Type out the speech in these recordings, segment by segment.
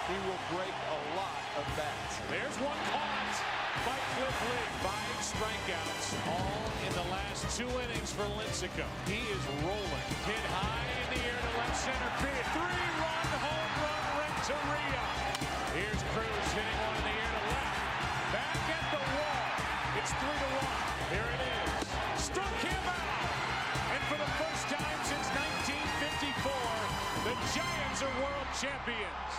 he will break a lot of bats. There's one caught by Cliff Lee. 5 strikeouts, all in the last 2 innings for Lincecum. He is rolling. Hit high in the air to left center field. 3-run home run, Renteria. Here's Cruz hitting one in the air to left. Back at the wall. It's 3-1. Here it is. Struck him out. And for the first time since 1954, the Giants are world champions.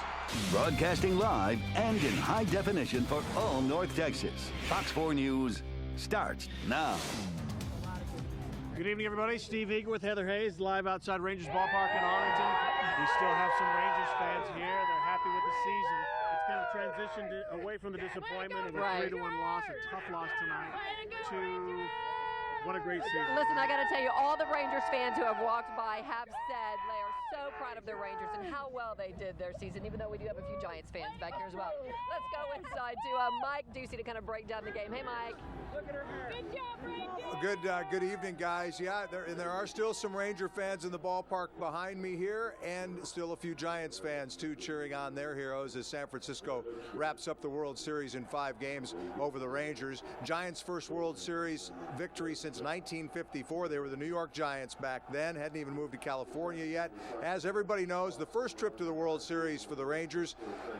Broadcasting live and in high definition for all North Texas. Fox 4 News starts now. Good evening, everybody. Steve Eager with Heather Hayes, live outside Rangers Ballpark in Arlington. We still have some Rangers fans here. They're happy with the season. It's kind of transitioned away from the disappointment of a 3-1 loss, a tough loss tonight, to what a great season. Listen, I got to tell you, all the Rangers fans who have walked by have said they are so proud of their Rangers and how well they did their season, even though we do have a few Giants fans back here as well. Let's go inside to Mike Ducey to kind of break down the game. Hey, Mike. Look at her hair. Good job, Rangers. Good evening, guys. Yeah, there are still some Ranger fans in the ballpark behind me here, and still a few Giants fans, too, cheering on their heroes as San Francisco wraps up the World Series in 5 games over the Rangers. Giants' first World Series victory since 1954. They were the New York Giants back then, hadn't even moved to California yet. As everybody knows, the first trip to the World Series for the Rangers,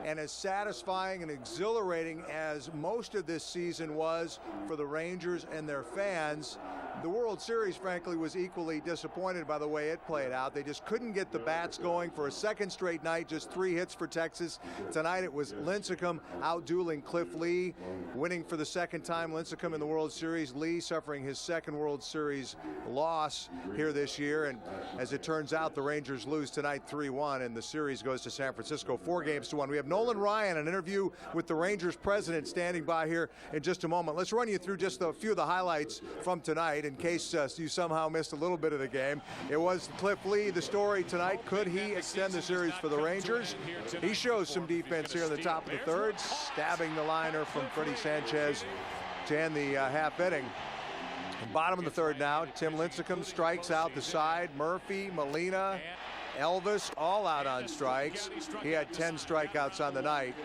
and as satisfying and exhilarating as most of this season was for the Rangers and their fans, the World Series, frankly, was equally disappointed by the way it played out. They just couldn't get the bats going for a second straight night, just 3 hits for Texas. Tonight it was Lincecum out-dueling Cliff Lee, winning for the second time. Lincecum in the World Series, Lee suffering his second World Series loss here this year, and as it turns out, the Rangers lose tonight 3-1, and the series goes to San Francisco 4-1. We have Nolan Ryan, an interview with the Rangers president, standing by here in just a moment. Let's run you through just a few of the highlights from tonight in case you somehow missed a little bit of the game. It was Cliff Lee, the story tonight. Could he extend the series for the Rangers? He shows some defense here in the top of the third, stabbing the liner from Freddie Sanchez to end the half inning. Bottom of the third now, Tim Lincecum strikes out the side. Murphy, Molina, Elvis, all out on strikes. He had 10 strikeouts on the night.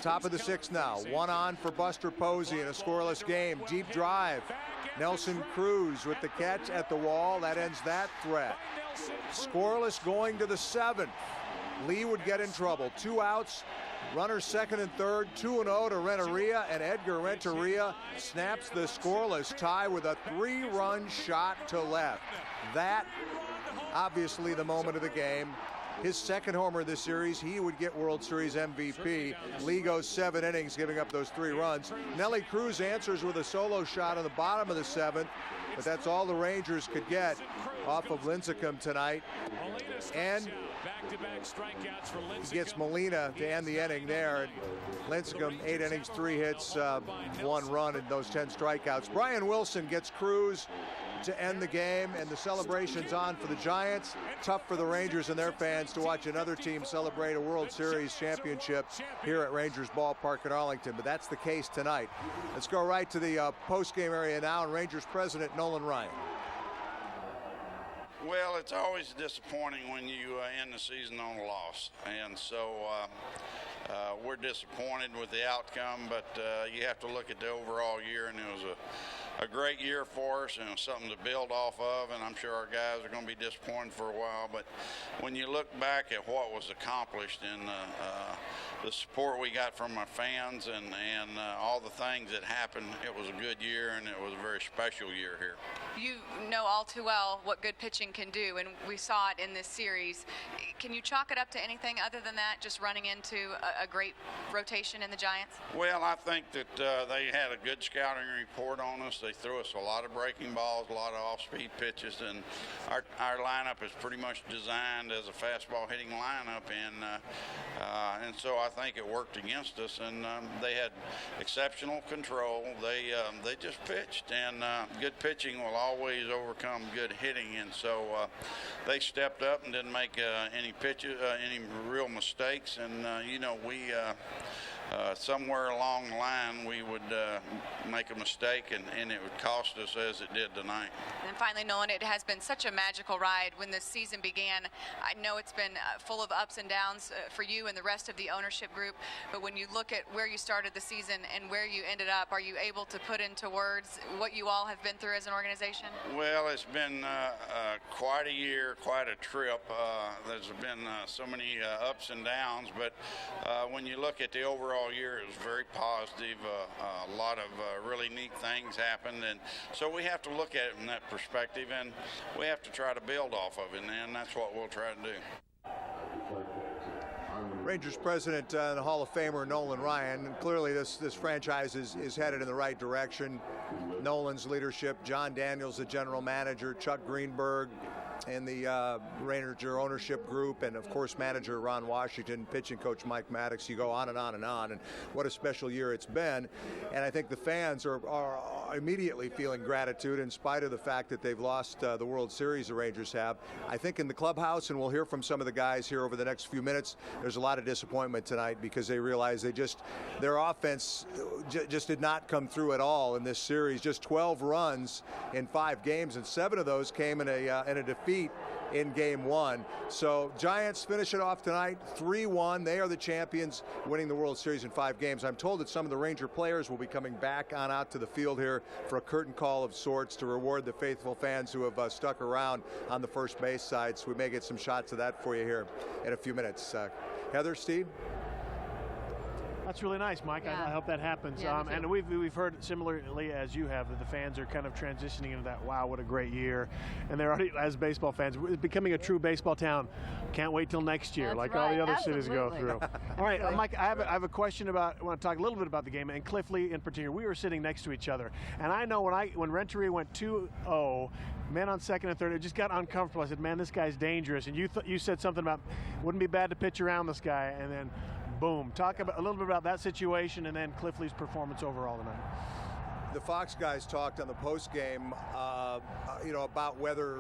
Top of the 6th now, 1 on for Buster Posey in a scoreless game. Deep drive. Nelson Cruz with the catch at the wall. That ends that threat. Scoreless going to the 7th. Lee would get in trouble. 2 outs. Runners 2nd and 3rd, 2-0 to Renteria, and Edgar Renteria snaps the scoreless tie with a 3-run shot to left. That, obviously, the moment of the game. His second homer this series, he would get World Series MVP. Lee goes 7 innings, giving up those 3 runs. Nelly Cruz answers with a solo shot on the bottom of the 7th, but that's all the Rangers could get off of Lincecum tonight. And he gets Molina to end the inning there. Lincecum, 8 innings, 3 hits, 1 run, and those 10 strikeouts. Brian Wilson gets Cruz to end the game, and the celebration's on for the Giants. Tough for the Rangers and their fans to watch another team celebrate a World Series championship here at Rangers Ballpark in Arlington, but that's the case tonight. Let's go right to the post-game area now, and Rangers president Nolan Ryan. Well, it's always disappointing when you end the season on a loss, and so we're disappointed with the outcome, but you have to look at the overall year, and it was a great year for us, and it was something to build off of, and I'm sure our guys are going to be disappointed for a while, but when you look back at what was accomplished and the support we got from our fans and all the things that happened, it was a good year, and it was a very special year here. You know all too well what good pitching can do, and we saw it in this series. Can you chalk it up to anything other than that, just running into a great rotation in the Giants? Well, I think that they had a good scouting report on us. They threw us a lot of breaking balls, a lot of off-speed pitches, and our lineup is pretty much designed as a fastball hitting lineup, and so I think it worked against us, and they had exceptional control. They just pitched, and good pitching will always overcome good hitting, and so they stepped up and didn't make any real mistakes, and somewhere along the line we would make a mistake, and it would cost us as it did tonight. And finally, Nolan, it has been such a magical ride when this season began. I know it's been full of ups and downs for you and the rest of the ownership group, but when you look at where you started the season and where you ended up, are you able to put into words what you all have been through as an organization? Well, it's been quite a year, quite a trip. There's been so many ups and downs, but when you look at the overall year, it was very positive. A lot of really neat things happened, and so we have to look at it from that perspective, and we have to try to build off of it, and that's what we'll try to do. Rangers president and Hall of Famer Nolan Ryan. And clearly this franchise is headed in the right direction. Nolan's leadership, John Daniels, the general manager, Chuck Greenberg, and the Ranger ownership group, and of course manager Ron Washington, pitching coach Mike Maddox. You go on and on and on, and what a special year it's been. And I think the fans are immediately feeling gratitude in spite of the fact that they've lost the World Series, the Rangers have. I think in the clubhouse, and we'll hear from some of the guys here over the next few minutes, there's a lot of disappointment tonight because they realize their offense just did not come through at all in this series. Just 12 runs in 5 games, and 7 of those came in a defeat in game 1. So Giants finish it off tonight 3-1. They are the champions, winning the World Series in 5 games. I'm told that some of the Ranger players will be coming back on out to the field here for a curtain call of sorts to reward the faithful fans who have stuck around on the first base side. So we may get some shots of that for you here in a few minutes. Heather, Steve? That's really nice, Mike. Yeah. I hope that happens. Yeah, and we've heard similarly as you have that the fans are kind of transitioning into that, wow, what a great year. And they're already, as baseball fans, becoming a true baseball town. Can't wait till next year, That's like right. all the other Absolutely. cities go through. All right, Mike, I have a question I want to talk a little bit about the game, and Cliff Lee in particular. We were sitting next to each other, and I know when Renteria went 2-0, men on second and third, it just got uncomfortable. I said, man, this guy's dangerous. And you said something about, wouldn't be bad to pitch around this guy, and then boom. Talk a little bit about that situation and then Cliff Lee's performance overall tonight. The Fox guys talked on the postgame, about whether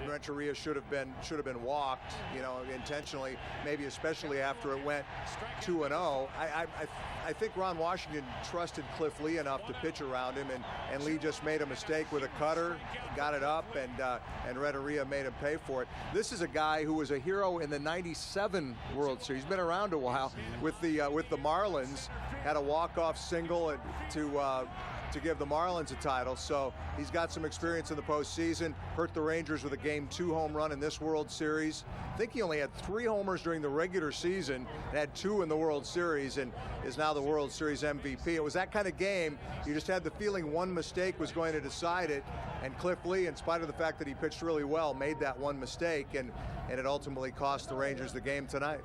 Renteria should have been walked, intentionally, maybe especially after it went 2-0. I think Ron Washington trusted Cliff Lee enough to pitch around him, and Lee just made a mistake with a cutter, got it up, and Renteria made him pay for it. This is a guy who was a hero in the '97 World Series. He's been around a while with the Marlins. Had a walk-off single to give the Marlins a title, so he's got some experience in the postseason. Hurt the Rangers with a Game 2 home run in this World Series. I think he only had 3 homers during the regular season and had 2 in the World Series, and is now the World Series MVP. It was that kind of game. You just had the feeling one mistake was going to decide it, and Cliff Lee, in spite of the fact that he pitched really well, made that one mistake, and it ultimately cost the Rangers the game tonight.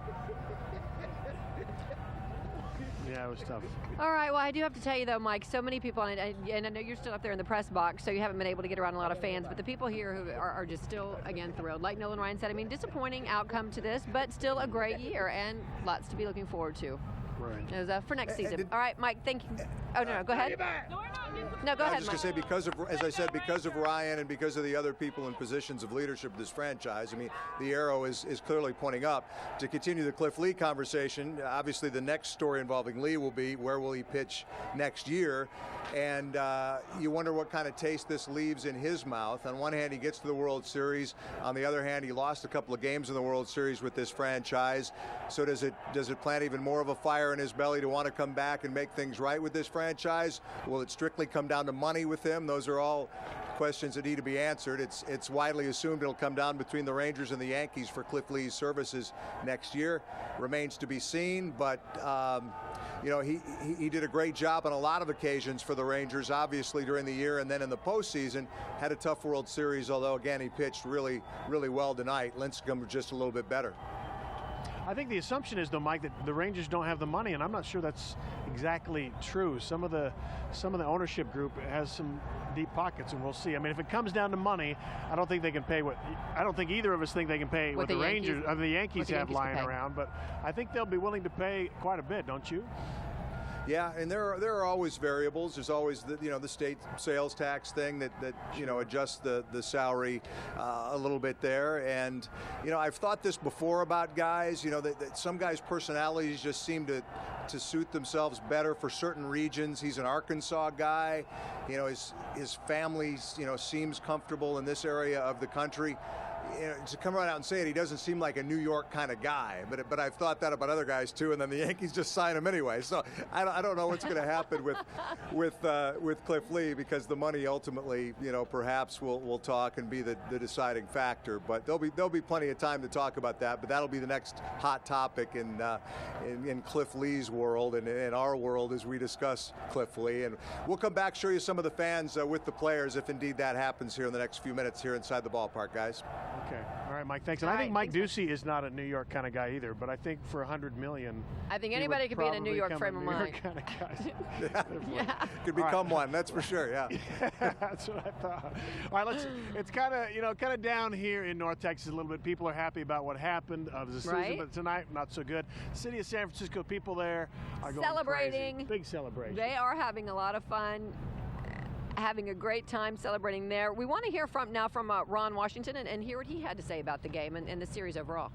Yeah, it was tough. All right, well, I do have to tell you, though, Mike, so many people, and I know you're still up there in the press box, so you haven't been able to get around a lot of fans, but the people here who are just still, again, thrilled. Like Nolan Ryan said, I mean, disappointing outcome to this, but still a great year and lots to be looking forward to. Right. As, for next season. All right, Mike, thank you. Oh, no, go ahead. No, go I ahead, was just going to say, because of Ryan and because of the other people in positions of leadership of this franchise, I mean, the arrow is clearly pointing up. To continue the Cliff Lee conversation, obviously the next story involving Lee will be where will he pitch next year, and you wonder what kind of taste this leaves in his mouth. On one hand, he gets to the World Series. On the other hand, he lost a couple of games in the World Series with this franchise. So does it plant even more of a fire in his belly to want to come back and make things right with this franchise? Will it strictly come down to money with him? Those are all questions that need to be answered. It's widely assumed it'll come down between the Rangers and the Yankees for Cliff Lee's services next year. Remains to be seen, but he did a great job on a lot of occasions for the Rangers, obviously during the year, and then in the postseason had a tough World Series, although again he pitched really, really well tonight. Lincecum was just a little bit better. I think the assumption is, though, Mike, that the Rangers don't have the money, and I'm not sure that's exactly true. Some of the ownership group has some deep pockets, and we'll see. I mean, if it comes down to money, I don't think they can pay I don't think either of us think they can pay what the Yankees have lying around, but I think they'll be willing to pay quite a bit, don't you? Yeah, and there are always variables. There's always the state sales tax thing that adjusts the salary a little bit there. And I've thought this before about guys. That some guys' personalities just seem to suit themselves better for certain regions. He's an Arkansas guy. His family seems comfortable in this area of the country. To come right out and say it, he doesn't seem like a New York kind of guy. But I've thought that about other guys too, and then the Yankees just sign him anyway. So I don't know what's going to happen with Cliff Lee, because the money ultimately, perhaps will talk and be the deciding factor. But there'll be plenty of time to talk about that. But that'll be the next hot topic in Cliff Lee's world and in our world as we discuss Cliff Lee. And we'll come back, show you some of the fans with the players, if indeed that happens here in the next few minutes here inside the ballpark, guys. Okay. All right, Mike, thanks. And I think Mike Ducey is not a New York kind of guy either, but I think for $100 million, I think anybody could be in a New York frame of mind. Kind of guy. Yeah. Could become one, that's for sure, yeah. That's what I thought. All right, it's kind of down here in North Texas a little bit. People are happy about what happened of the season, but tonight, not so good. City of San Francisco, people there are going celebrating. Crazy. Big celebration. They are having a lot of fun. Having a great time celebrating there. We want to hear from Ron Washington and hear what he had to say about the game and the series overall.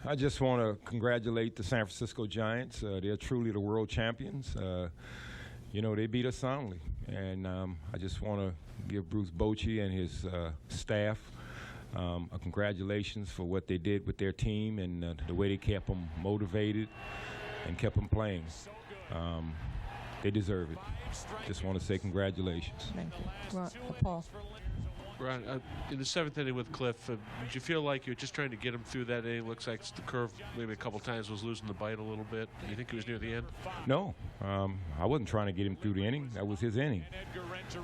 I just want to congratulate the San Francisco Giants. They're truly the world champions. They beat us soundly. And I just want to give Bruce Bochy and his staff a congratulations for what they did with their team and the way they kept them motivated and kept them playing. They deserve it. Just want to say congratulations. Thank you. Paul. Ron, in the seventh inning with Cliff, did you feel like you were just trying to get him through that inning? Looks like the curve maybe a couple times was losing the bite a little bit. You think he was near the end? No. I wasn't trying to get him through the inning. That was his inning.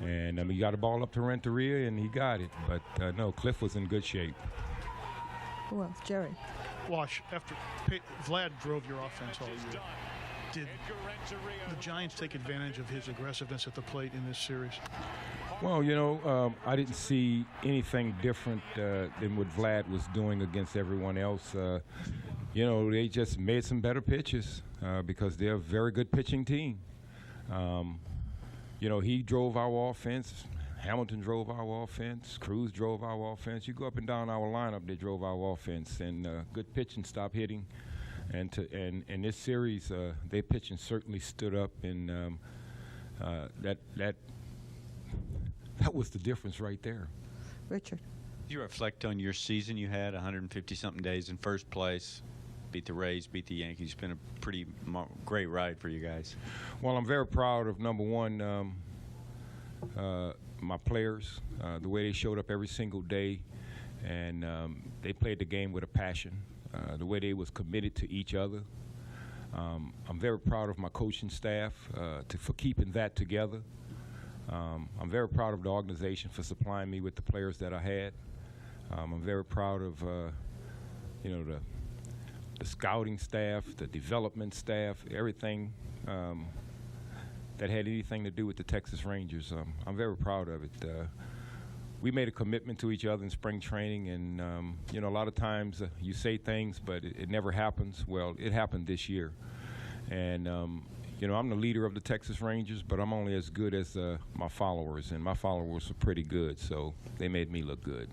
And he got a ball up to Renteria, and he got it. But, no, Cliff was in good shape. Who else? Jerry. Wash, after Vlad drove your offense all year, did the Giants take advantage of his aggressiveness at the plate in this series? Well, I didn't see anything different than what Vlad was doing against everyone else. They just made some better pitches because they're a very good pitching team. He drove our offense. Hamilton drove our offense. Cruz drove our offense. You go up and down our lineup, they drove our offense. And good pitching stopped hitting. And in this series, their pitching certainly stood up, and that was the difference right there. Richard. You reflect on your season. You had 150-something days in first place, beat the Rays, beat the Yankees. It's been a pretty great ride for you guys. Well, I'm very proud of, number one, my players, the way they showed up every single day, and they played the game with a passion. The way they was committed to each other. I'm very proud of my coaching staff for keeping that together. I'm very proud of the organization for supplying me with the players that I had. I'm very proud of the scouting staff, the development staff, everything that had anything to do with the Texas Rangers. I'm very proud of it. We made a commitment to each other in spring training, and a lot of times you say things, but it never happens. Well, it happened this year, and I'm the leader of the Texas Rangers, but I'm only as good as my followers, and my followers are pretty good, so they made me look good.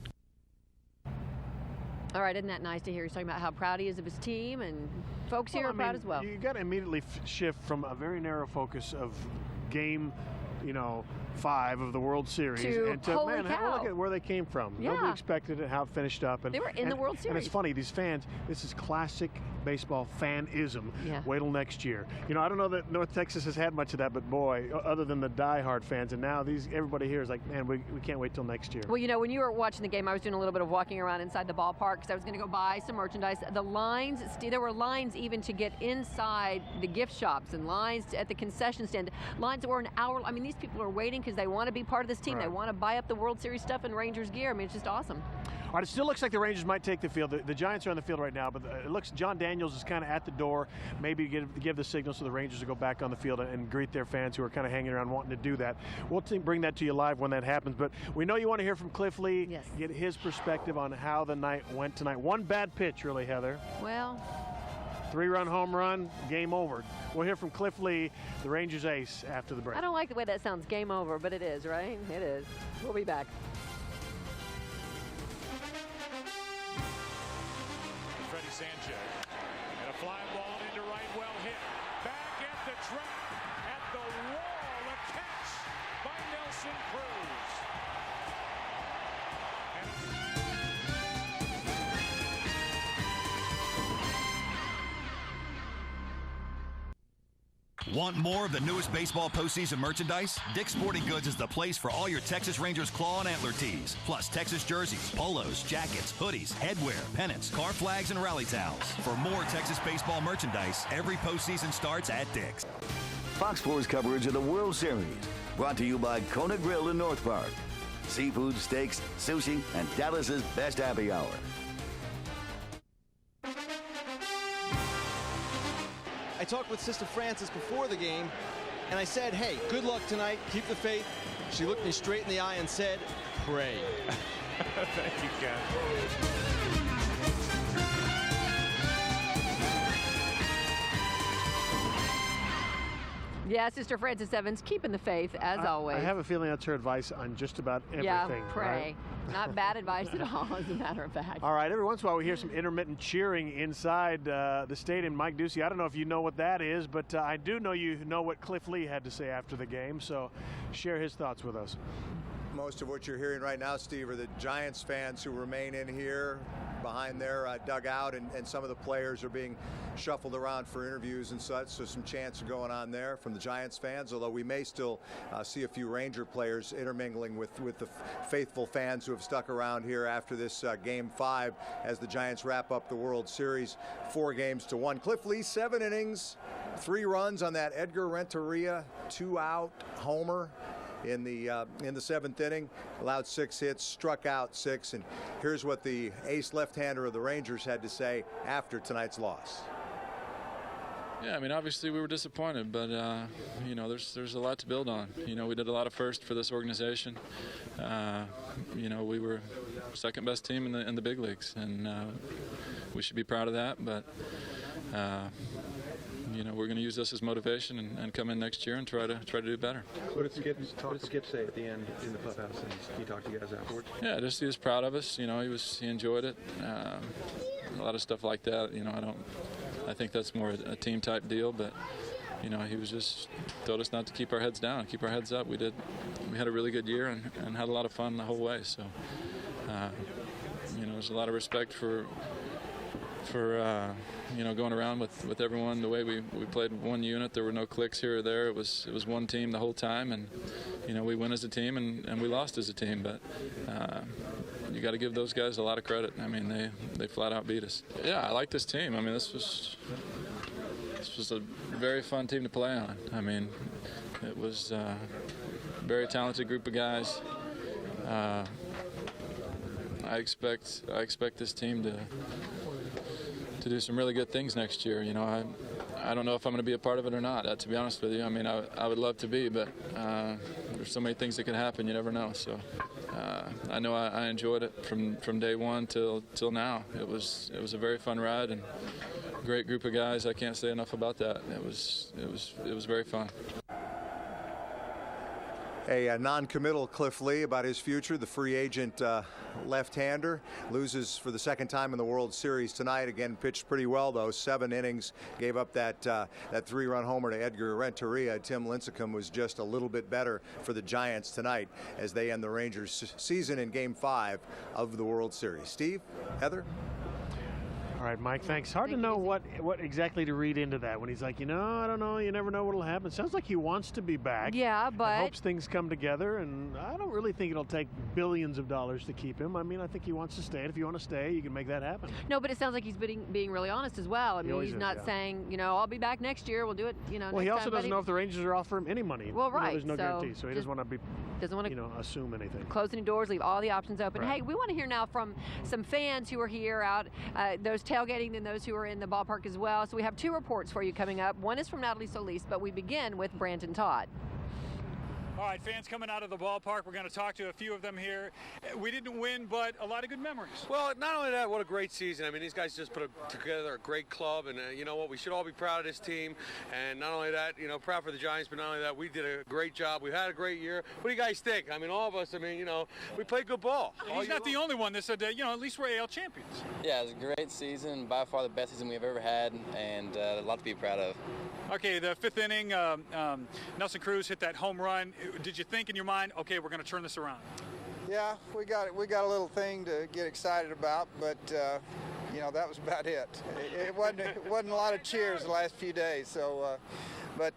All right, isn't that nice to hear? He's talking about how proud he is of his team, and folks here are proud as well. You got to immediately shift from a very narrow focus of game, 5 of the World Series, and to holy cow. Look at where they came from. Yeah. Nobody expected it, how it finished up. And they were in the World Series. And it's funny, these fans, this is classic baseball fanism. Yeah. Wait till next year. I don't know that North Texas has had much of that, but boy, other than the diehard fans, and now everybody here is like, man, we can't wait till next year. Well, when you were watching the game, I was doing a little bit of walking around inside the ballpark because I was going to go buy some merchandise. The lines, there were lines even to get inside the gift shops, and lines at the concession stand. Lines that were an hour. I mean, these people are waiting because they want to be part of this team. Right. They want to buy up the World Series stuff and Rangers gear. I mean, it's just awesome. All right, it still looks like the Rangers might take the field. The Giants are on the field right now, but it looks John Daniels is kind of at the door, maybe give the signal so the Rangers will go back on the field and greet their fans who are kind of hanging around wanting to do that. We'll bring that to you live when that happens, but we know you want to hear from Cliff Lee, yes. Get his perspective on how the night went tonight. One bad pitch, really, Heather. Well, 3-run home run, game over. We'll hear from Cliff Lee, the Rangers ace, after the break. I don't like the way that sounds, game over, but it is, right? It is. We'll be back. Freddie Sanchez. And a fly ball into right, well hit. Back at the track, at the wall, a catch by Nelson Cruz. Want more of the newest baseball postseason merchandise? Dick's Sporting Goods is the place for all your Texas Rangers claw and antler tees, plus Texas jerseys, polos, jackets, hoodies, headwear, pennants, car flags, and rally towels. For more Texas baseball merchandise, every postseason starts at Dick's. Fox 4's coverage of the World Series, brought to you by Kona Grill in North Park. Seafood, steaks, sushi, and Dallas's best happy hour. I talked with Sister Francis before the game, and I said, hey, good luck tonight. Keep the faith. She looked me straight in the eye and said, pray. Thank you, Ken. Yeah, Sister Francis Evans, keeping the faith, as always. I have a feeling that's her advice on just about everything. Yeah, pray. Right? Not bad advice at all, as a matter of fact. All right, every once in a while we hear some intermittent cheering inside the stadium. Mike Ducey, I don't know if you know what that is, but I do know you know what Cliff Lee had to say after the game, so share his thoughts with us. Most of what you're hearing right now, Steve, are the Giants fans who remain in here behind their dugout, and some of the players are being shuffled around for interviews and such, so some chants are going on there from the Giants fans, although we may still see a few Ranger players intermingling with the faithful fans who have stuck around here after this Game 5 as the Giants wrap up the World Series 4-1. Cliff Lee, 7 innings, 3 runs on that Edgar Renteria 2-out homer in the 7th inning, allowed 6 hits, struck out 6, and here's what the ace left-hander of the Rangers had to say after tonight's loss. Yeah, I mean, obviously we were disappointed, but you know, there's a lot to build on. You know, we did a lot of first for this organization. You know, we were second best team in the big leagues, and we should be proud of that. But you know, we're going to use this as motivation and come in next year and try to do better. What did Skip say at the end in the clubhouse? And he talked to you guys afterwards? Yeah, just he was proud of us. You know, he enjoyed it. A lot of stuff like that. You know, I think that's more a team type deal, but you know, he was just told us not to keep our heads down, keep our heads up. We had a really good year and had a lot of fun the whole way. So you know, there's a lot of respect for you know, going around with everyone the way we played one unit. There were no cliques here or there. It was one team the whole time, and you know, we win as a team and we lost as a team, but you got to give those guys a lot of credit. I mean, they flat out beat us. Yeah, I like this team. I mean, this was a very fun team to play on. I mean, it was a very talented group of guys. I expect this team to do some really good things next year. You know, I don't know if I'm going to be a part of it or not, to be honest with you. I mean, I would love to be, but there's so many things that can happen, you never know. So I know I enjoyed it from day one till now. It was a very fun ride and great group of guys. I can't say enough about that. It was very fun. A non-committal Cliff Lee about his future, the free agent left-hander, loses for the second time in the World Series tonight. Again, pitched pretty well, though. 7 innings, gave up that 3-run homer to Edgar Renteria. Tim Lincecum was just a little bit better for the Giants tonight as they end the Rangers' season in Game 5 of the World Series. Steve, Heather? All right, Mike, thanks. Hard to know what exactly to read into that when he's like, you know, I don't know, you never know what'll happen. Sounds like he wants to be back. Yeah, but hopes things come together, and I don't really think it'll take billions of dollars to keep him. I mean, I think he wants to stay, and if you want to stay, you can make that happen. No, but it sounds like he's being really honest as well. I mean, he's not saying, you know, I'll be back next year, we'll do it, you know. Well, he also doesn't know if the Rangers are offering him any money. Well, right. There's no guarantee, so he doesn't want to, you know, assume anything. Close any doors, leave all the options open. Right. Hey, we want to hear now from some fans who are here out, those tailgating and those who are in the ballpark as well. So we have 2 reports for you coming up. One is from Natalie Solis, but we begin with Brandon Todd. All right, fans coming out of the ballpark. We're going to talk to a few of them here. We didn't win, but a lot of good memories. Well, not only that, what a great season. I mean, these guys just put together a great club, and you know what? We should all be proud of this team. And not only that, you know, proud for the Giants, but not only that, we did a great job. We've had a great year. What do you guys think? I mean, all of us, I mean, you know, we played good ball. He's not the only one that said, you know, at least we're AL champions. Yeah, it was a great season, by far the best season we've ever had, and a lot to be proud of. Okay, the fifth inning, Nelson Cruz hit that home run. Did you think in your mind, okay, we're going to turn this around? Yeah, we got a little thing to get excited about, but you know, that was about it. It wasn't a lot of cheers the last few days, so. But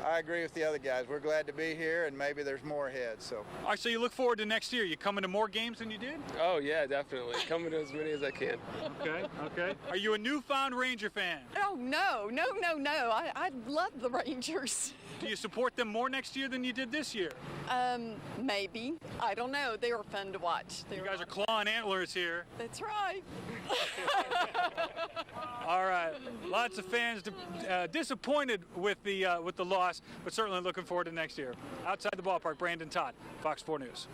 I agree with the other guys. We're glad to be here, and maybe there's more ahead. So. All right, so you look forward to next year. You coming to more games than you did? Oh yeah, definitely. Coming to as many as I can. Okay. Are you a newfound Ranger fan? Oh no. I love the Rangers. Do you support them more next year than you did this year? Maybe. I don't know. They were fun to watch. You guys are clawing antlers here. That's right. All right. Lots of fans disappointed with the loss, but certainly looking forward to next year. Outside the ballpark, Brandon Todd, Fox 4 News.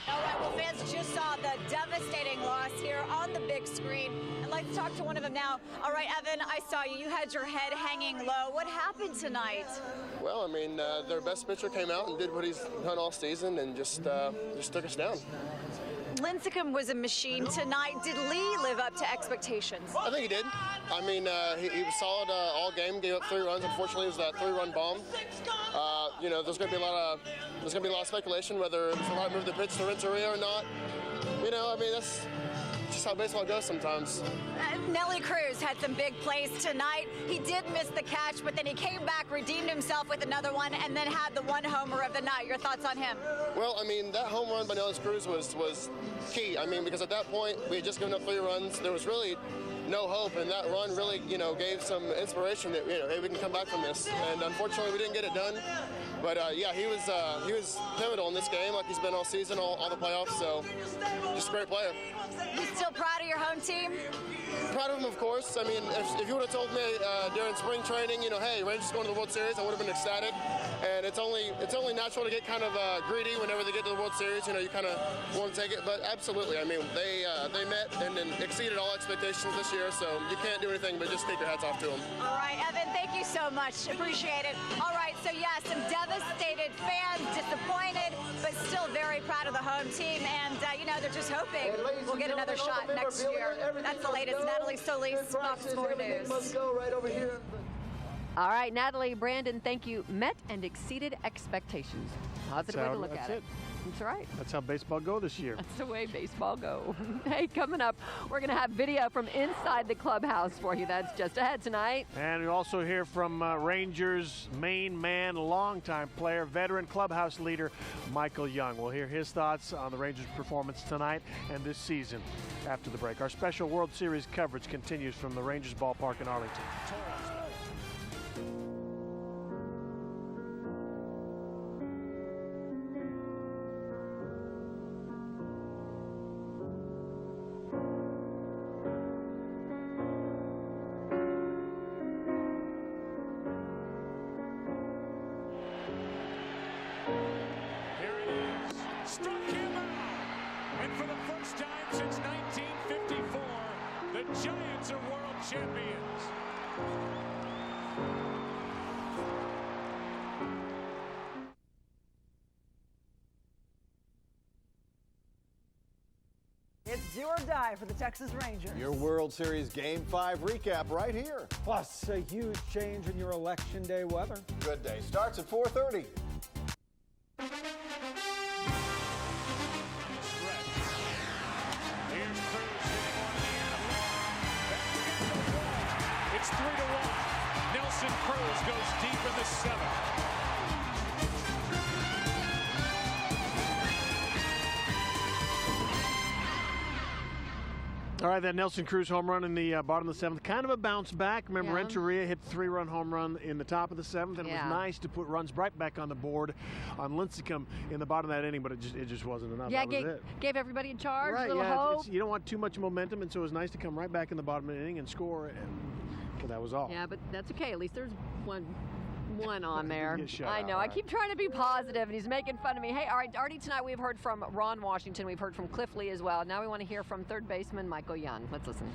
All right, well, fans just saw the devastating loss here on the big screen. And let's talk to one of them now. All right, Evan, I saw you. You had your head hanging low. What happened tonight? Well, I mean, their best pitcher came out and did what he's done all season and just took us down. Lincecum was a machine tonight. Did Lee live up to expectations? I think he did. I mean, he was solid all game. Gave up 3 runs. Unfortunately, it was that 3-run bomb. You know, there's going to be a lot of speculation whether it was the right move to pitch to Renteria or not. You know, I mean, that's just how baseball goes sometimes. Nelly Cruz had some big plays tonight. He did miss the catch, but then he came back, redeemed himself with another one, and then had the one homer of the night. Your thoughts on him? Well, I mean, that home run by Nelly Cruz was key. I mean, because at that point, we had just given up 3 runs. There was really no hope, and that run really, you know, gave some inspiration that, you know, hey, we can come back from this. And unfortunately, we didn't get it done. But yeah, he was pivotal in this game, like he's been all season, all the playoffs. So, just a great player. You still proud of your home team? Proud of him, of course. I mean, if you would have told me during spring training, you know, hey, Rangers going to the World Series, I would have been ecstatic. And it's only natural to get kind of greedy whenever they get to the World Series. You know, you kind of want to take it. But absolutely, I mean, they met and then exceeded all expectations this year. So you can't do anything but just take your hats off to them. All right, Evan, thank you so much. Appreciate it. All right, so yeah, some devastated fans, disappointed, but still very proud of the home team. And, you know, they're just hoping we'll get another shot next year. That's the latest. Natalie Solis, Fox 4 News. All right, Natalie, Brandon, thank you. Met and exceeded expectations. Positive way to look at it. That's right. That's how baseball go this year. That's the way baseball go. Hey, coming up, we're going to have video from inside the clubhouse for you. That's just ahead tonight. And we also hear from Rangers main man, longtime player, veteran clubhouse leader, Michael Young. We'll hear his thoughts on the Rangers' performance tonight and this season after the break. Our special World Series coverage continues from the Rangers ballpark in Arlington. Struck him out. And for the first time since 1954, the Giants are world champions. It's do or die for the Texas Rangers. Your World Series Game 5 recap right here. Plus, a huge change in your Election Day weather. Good day starts at 4:30. It's 3-1. Nelson Cruz goes deep in the 7th. All right, that Nelson Cruz home run in the bottom of the 7th, kind of a bounce back. Remember, Renteria hit the 3-run home run in the top of the 7th, and it was nice to put runs right back on the board on Lincecum in the bottom of that inning, but it just wasn't enough. Yeah, that was it. Gave everybody in charge, Right, a little hope. you don't want too much momentum, and so it was nice to come right back in the bottom of the inning and score, but that was all. Yeah, but that's okay. At least there's one one on there. I know. I keep trying to be positive, and he's making fun of me. Hey, all right, Artie, tonight we've heard from Ron Washington. We've heard from Cliff Lee as well. Now we want to hear from third baseman Michael Young. Let's listen.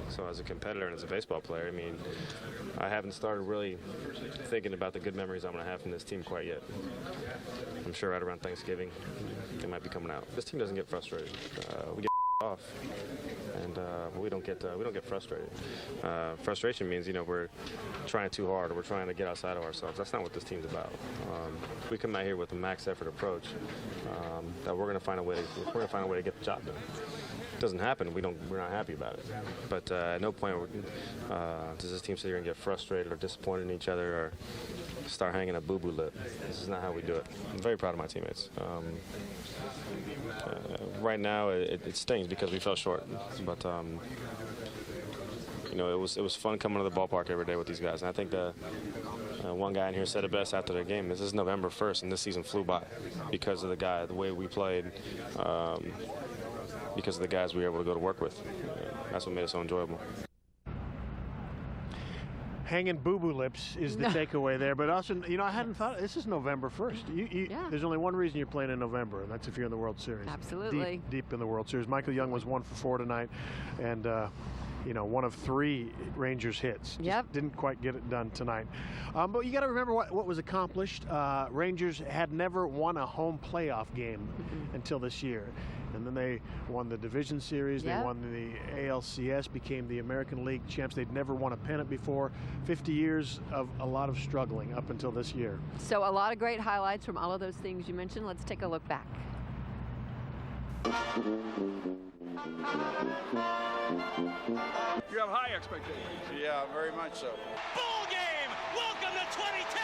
So as a competitor and as a baseball player, I mean, I haven't started really thinking about the good memories I'm going to have from this team quite yet. I'm sure right around Thanksgiving, they might be coming out. This team doesn't get frustrated. We get off, and we don't get frustrated. Frustration means, you know, we're trying too hard or we're trying to get outside of ourselves. That's not what this team's about. We come out here with a max effort approach that we're going to find a way to get the job done. It doesn't happen, we're not happy about it. But at no point does this team sit here and get frustrated or disappointed in each other or start hanging a boo-boo lip. This is not how we do it. I'm very proud of my teammates. Right now, it stings because we fell short. But you know, it was fun coming to the ballpark every day with these guys. And I think one guy in here said it best after the game. This is November 1st, and this season flew by because of the way we played. Because of the guys we were able to go to work with. That's what made it so enjoyable. Hanging boo-boo lips is the takeaway there. But also, you know, I hadn't thought, this is November 1st. There's only one reason you're playing in November, and that's if you're in the World Series. Absolutely. Deep in the World Series. Michael Young was 1 for 4 tonight, and you know, one of 3 Rangers hits. Just didn't quite get it done tonight. But you got to remember what was accomplished. Rangers had never won a home playoff game until this year. And then they won the division series. They won the ALCS, became the American League champs. They'd never won a pennant before. 50 years of a lot of struggling up until this year. So a lot of great highlights from all of those things you mentioned. Let's take a look back. You have high expectations. Yeah, very much so. Ball game! Welcome to 2010!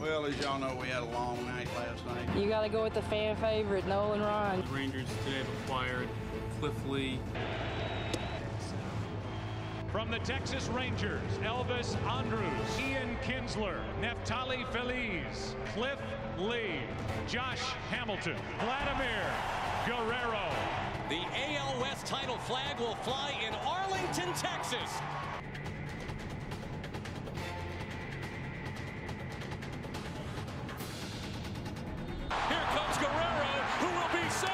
Well, as y'all know, we had a long night last night. You got to go with the fan favorite, Nolan Ryan. The Rangers today have acquired Cliff Lee. From the Texas Rangers, Elvis Andrus, Ian Kinsler, Neftali Feliz, Cliff Lee, Josh Hamilton, Vladimir Guerrero. The AL West title flag will fly in Arlington, Texas. Here comes Guerrero, who will be safe.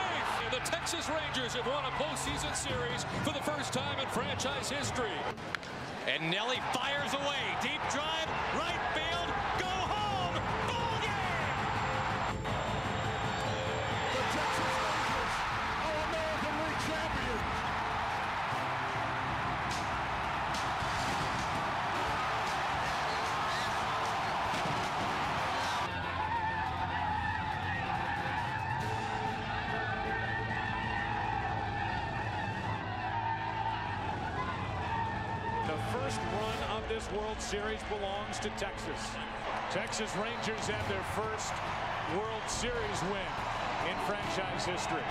The Texas Rangers have won a postseason series for the first time in franchise history. And Nelly fires away. Deep drive, right field, go home. Ball game! The Texas Rangers are American League champions. The first run of this World Series belongs to Texas. Texas Rangers have their first World Series win in franchise history.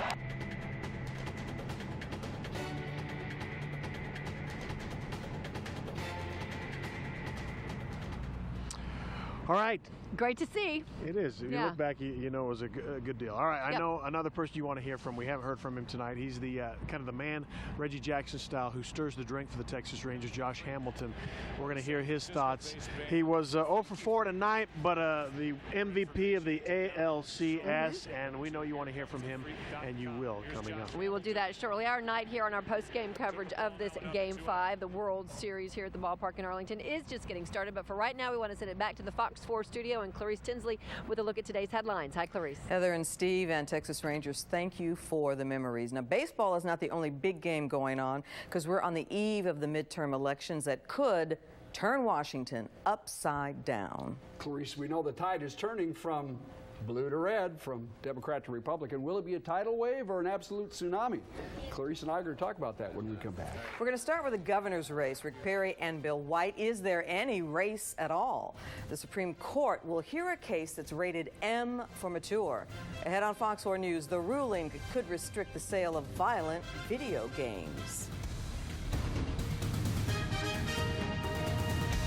All right. Great to see. It is. If you look back, you know it was a good deal. All right, I know another person you want to hear from. We haven't heard from him tonight. He's the kind of the man, Reggie Jackson style, who stirs the drink for the Texas Rangers, Josh Hamilton. We're going to hear his thoughts. He was 0 for 4 tonight, but the MVP of the ALCS, and we know you want to hear from him, and you will coming up. We will do that shortly. Our night here on our post-game coverage of this Game 5, the World Series here at the ballpark in Arlington, is just getting started. But for right now, we want to send it back to the Fox 4 studio and Clarice Tinsley with a look at today's headlines. Hi, Clarice. Heather and Steve and Texas Rangers, thank you for the memories. Now, baseball is not the only big game going on because we're on the eve of the midterm elections that could turn Washington upside down. Clarice, we know the tide is turning from blue to red, from Democrat to Republican. Will it be a tidal wave or an absolute tsunami? Clarice and I are going to talk about that when we come back. We're going to start with the governor's race, Rick Perry and Bill White. Is there any race at all? The Supreme Court will hear a case that's rated M for mature. Ahead on Fox 4 News, the ruling could restrict the sale of violent video games.